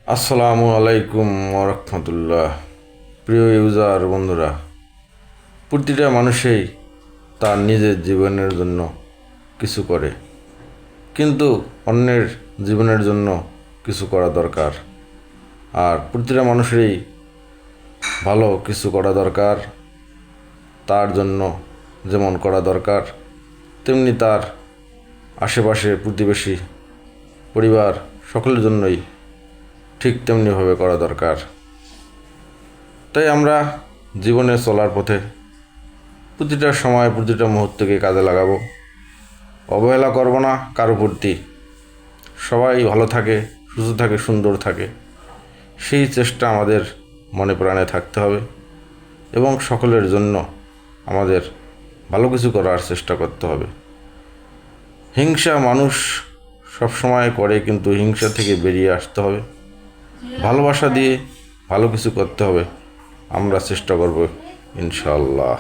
আসসালামু আলাইকুম ওরহমতুল্লাহ। প্রিয় ইউজার বন্ধুরা, প্রতিটা মানুষই তার নিজের জীবনের জন্য কিছু করে, কিন্তু অন্যের জীবনের জন্য কিছু করা দরকার। আর প্রতিটা মানুষেরই ভালো কিছু করা দরকার। তার জন্য যেমন করা দরকার, তেমনি তার আশেপাশে প্রতিবেশী, পরিবার সকলের জন্যই ঠিক তেমনিভাবে করা দরকার। তাই আমরা জীবনে চলার পথে প্রতিটা সময় প্রতিটা মুহূর্তকে কাজে লাগাবো, অবহেলা করব না কারো প্রতি। সবাই ভালো থাকে, সুস্থ থাকে, সুন্দর থাকে, সেই চেষ্টা আমাদের মনে প্রাণে থাকতে হবে এবং সকলের জন্য আমাদের ভালো কিছু করার চেষ্টা করতে হবে। হিংসা মানুষ সবসময় করে, কিন্তু হিংসা থেকে বেরিয়ে আসতে হবে। ভালোবাসা দিয়ে ভালো কিছু করতে হবে। আমরা চেষ্টা করব ইনশাআল্লাহ।